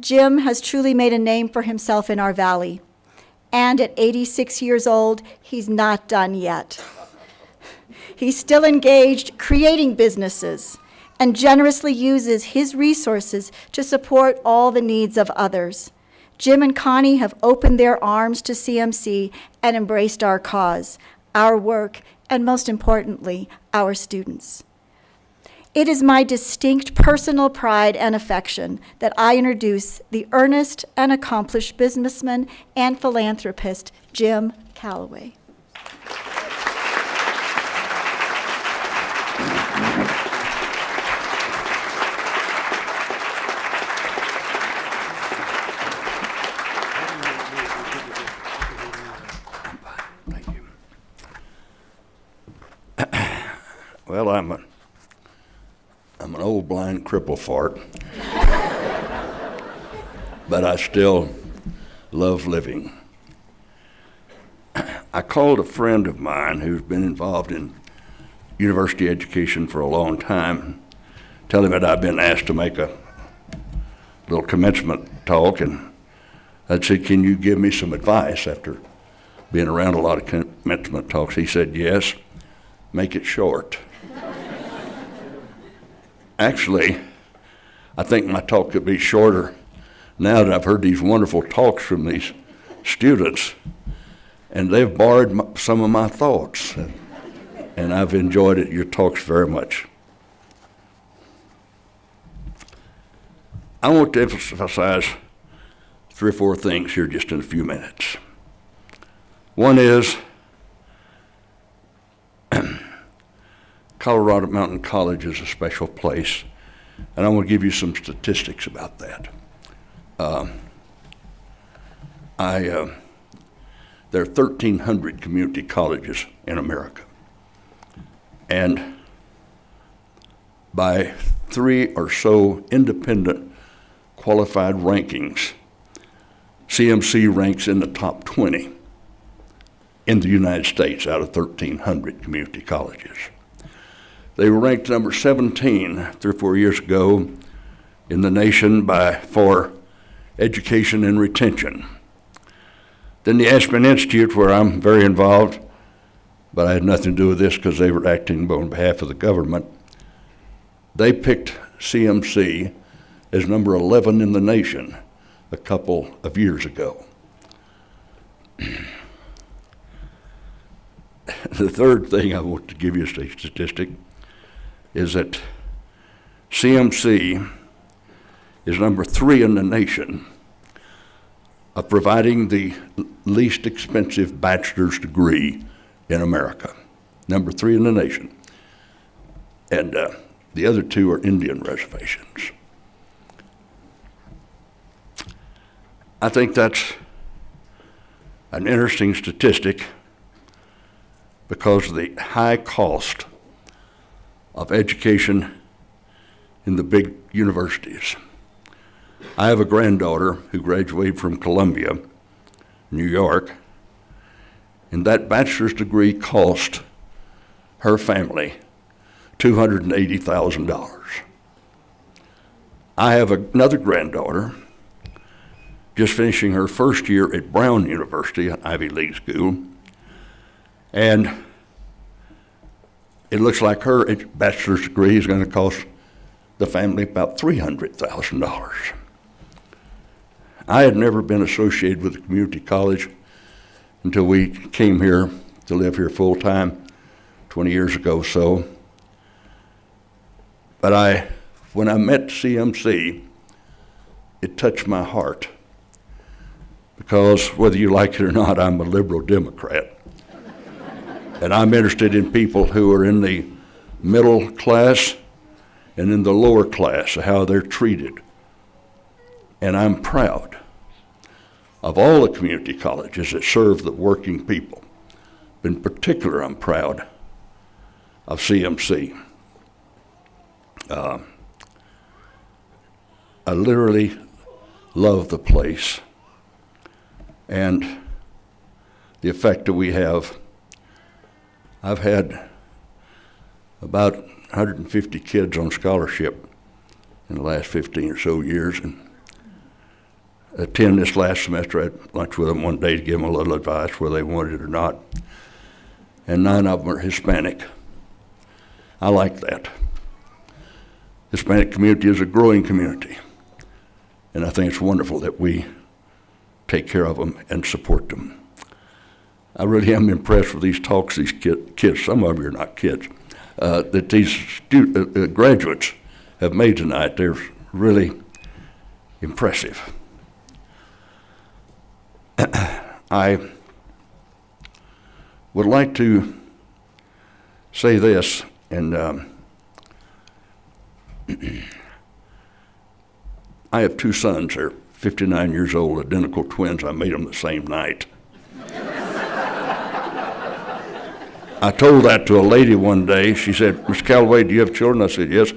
Jim has truly made a name for himself in our valley. And at 86 years old, he's not done yet. He's still engaged creating businesses and generously uses his resources to support all the needs of others. Jim and Connie have opened their arms to CMC and embraced our cause, our work, and most importantly, our students. It is my distinct personal pride and affection that I introduce the earnest and accomplished businessman and philanthropist, Jim Calaway. Thank you. Well, I'm an old blind cripple fart, but I still love living. I called a friend of mine who's been involved in university education for a long time, tell him that I've been asked to make a little commencement talk, and I said, can you give me some advice after being around a lot of commencement talks? He said, yes, make it short. Actually, I think my talk could be shorter now that I've heard these wonderful talks from these students, and they've borrowed some of my thoughts, and I've enjoyed your talks very much. I want to emphasize 3 or 4 things here just in a few minutes. One is Colorado Mountain College is a special place, and I want to give you some statistics about that. There are 1,300 community colleges in America, and by 3 or so independent qualified rankings, CMC ranks in the top 20 in the United States out of 1,300 community colleges. They were ranked number 17 3 or 4 years ago in the nation for education and retention. Then the Aspen Institute, where I'm very involved, but I had nothing to do with this because they were acting on behalf of the government, they picked CMC as number 11 in the nation a couple of years ago. The third thing I want to give you a statistic is that CMC is number 3 in the nation of providing the least expensive bachelor's degree in America. Number 3 in the nation. And the other 2 are Indian reservations. I think that's an interesting statistic because of the high cost of education in the big universities. I have a granddaughter who graduated from Columbia, New York, and that bachelor's degree cost her family $280,000. I have another granddaughter just finishing her first year at Brown University, an Ivy League school, and it looks like her bachelor's degree is going to cost the family about $300,000. I had never been associated with a community college until we came here to live here full time 20 years ago or so. But when I met CMC, it touched my heart because whether you like it or not, I'm a liberal Democrat. And I'm interested in people who are in the middle class and in the lower class, how they're treated. And I'm proud of all the community colleges that serve the working people. In particular, I'm proud of CMC. I literally love the place and the effect that we have. I've had about 150 kids on scholarship in the last 15 or so years, and attend this last semester. I had lunch with them one day to give them a little advice whether they wanted it or not. And 9 of them are Hispanic. I like that. Hispanic community is a growing community. And I think it's wonderful that we take care of them and support them. I really am impressed with these talks these kids, some of you are not kids, that these graduates have made tonight. They're really impressive. I would like to say this, and I have 2 sons. They're 59 years old, identical twins. I made them the same night. I told that to a lady one day. She said, "Mr. Calaway, do you have children?" I said, "Yes,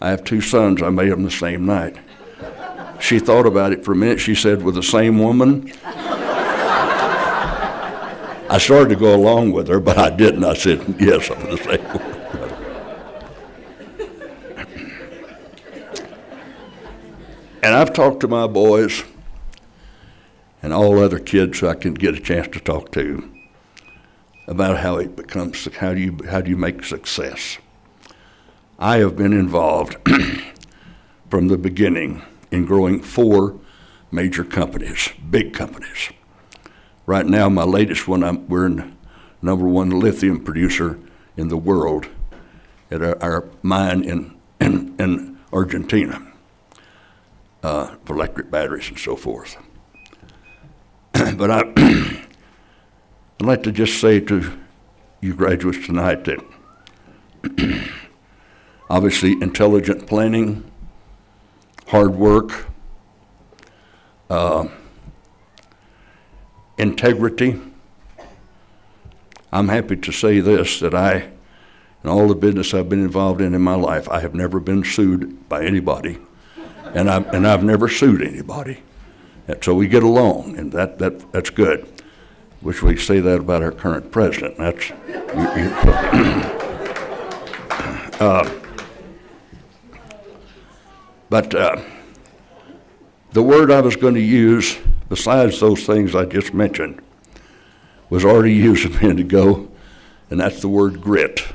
I have 2 sons. I made them the same night." She thought about it for a minute. She said, "With the same woman?" I started to go along with her, but I didn't. I said, "Yes, I'm the same woman." And I've talked to my boys and all other kids who I can get a chance to talk to about how it becomes, how do you make success. I have been involved from the beginning in growing 4 major companies, big companies. Right now, my latest one, we're in #1 lithium producer in the world at our mine in Argentina for electric batteries and so forth. But I'd like to just say to you graduates tonight that obviously intelligent planning, hard work, integrity. I'm happy to say this, that in all the business I've been involved in my life, I have never been sued by anybody, and I've never sued anybody. And so we get along, and that's good. Wish we say that about our current president. That's but the word I was going to use, besides those things I just mentioned, was already used a minute ago, and that's the word grit.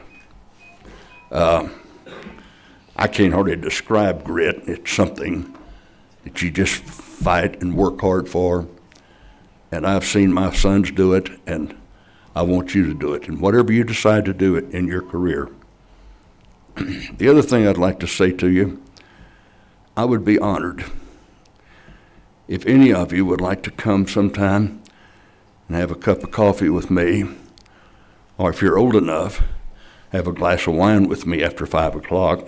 I can't hardly describe grit. It's something that you just fight and work hard for. And I've seen my sons do it, and I want you to do it. And whatever you decide to do it in your career. The other thing I'd like to say to you, I would be honored if any of you would like to come sometime and have a cup of coffee with me, or if you're old enough, have a glass of wine with me after 5 o'clock.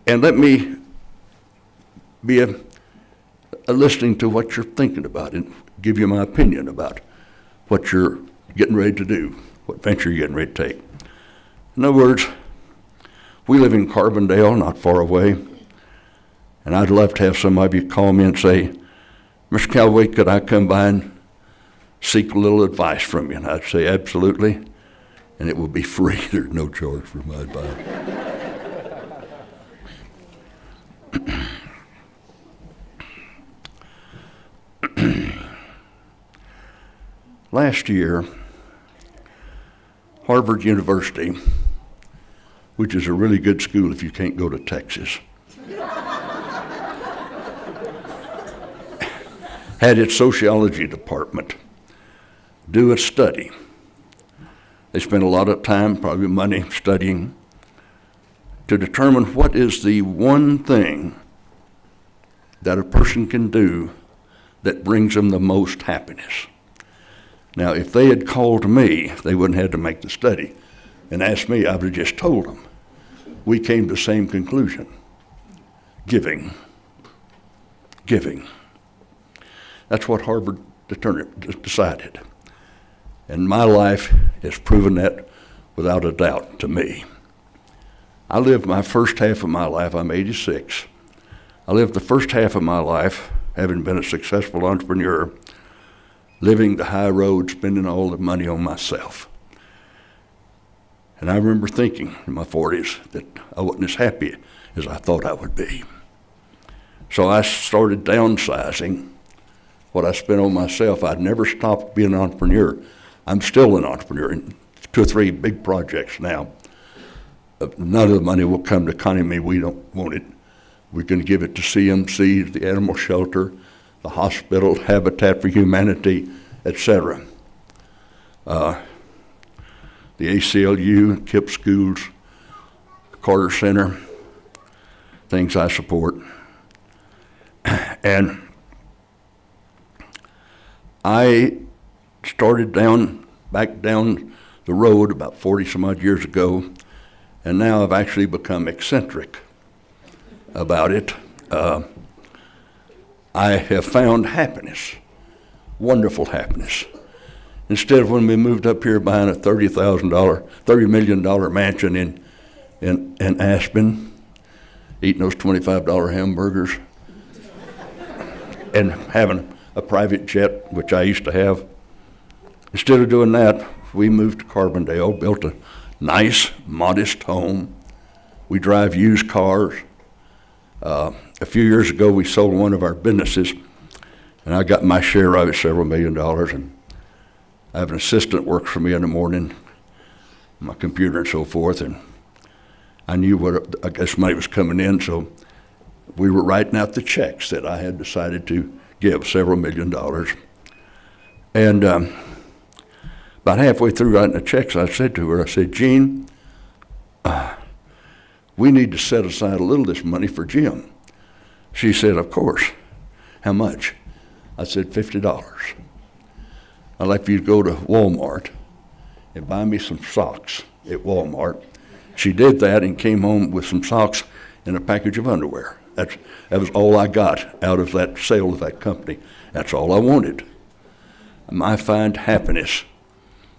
And let me be listening to what you're thinking about and give you my opinion about what you're getting ready to do, what venture you're getting ready to take. In other words, we live in Carbondale, not far away, and I'd love to have some of you call me and say, "Mr. Calaway, could I come by and seek a little advice from you?" And I'd say, "Absolutely," and it will be free. There's no charge for my advice. Last year, Harvard University, which is a really good school if you can't go to Texas, had its sociology department do a study. They spent a lot of time, probably money, studying to determine what is the one thing that a person can do that brings them the most happiness. Now, if they had called me, they wouldn't have had to make the study and asked me. I would have just told them. We came to the same conclusion. Giving. Giving. That's what Harvard decided. And my life has proven that without a doubt to me. I lived my first half of my life, I'm 86. I lived the first half of my life, having been a successful entrepreneur, living the high road, spending all the money on myself. And I remember thinking in my 40s that I wasn't as happy as I thought I would be. So I started downsizing what I spent on myself. I'd never stopped being an entrepreneur. I'm still an entrepreneur in 2 or 3 big projects now. None of the money will come to Connie and me. We don't want it. We're going to give it to CMC, the animal shelter, the hospital, Habitat for Humanity, etc. The ACLU, KIPP schools, Carter Center, things I support. And I started back down the road about 40 some odd years ago, and now I've actually become eccentric about it. I have found happiness, wonderful happiness. Instead of when we moved up here buying a $30 million mansion in Aspen, eating those $25 hamburgers, and having a private jet, which I used to have. Instead of doing that, we moved to Carbondale, built a nice, modest home. We drive used cars. A few years ago, we sold one of our businesses, and I got my share of it, several $1 million. And I have an assistant work for me in the morning, my computer and so forth, and I knew what I guess money was coming in, so we were writing out the checks that I had decided to give, several $1 million. And about halfway through writing the checks, I said to her, I said, Jean, we need to set aside a little of this money for Jim. She said, of course. How much? I said, $50. I'd like for you to go to Walmart and buy me some socks at Walmart. She did that and came home with some socks and a package of underwear. That was all I got out of that sale of that company. That's all I wanted. I find happiness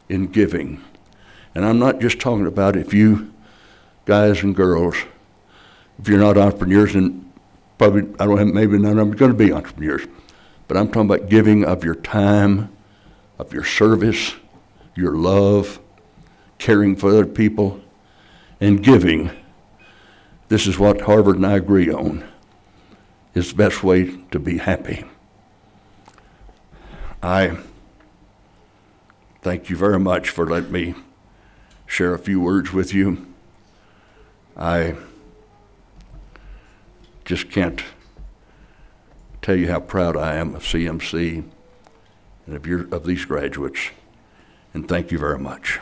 in giving. And I'm not just talking about if you guys and girls, if you're not entrepreneurs, and probably, I don't have, maybe none of them are going to be entrepreneurs, but I'm talking about giving of your time, of your service, your love, caring for other people, and giving. This is what Harvard and I agree on is the best way to be happy. I thank you very much for letting me share a few words with you. I just can't tell you how proud I am of CMC and of these graduates, and thank you very much.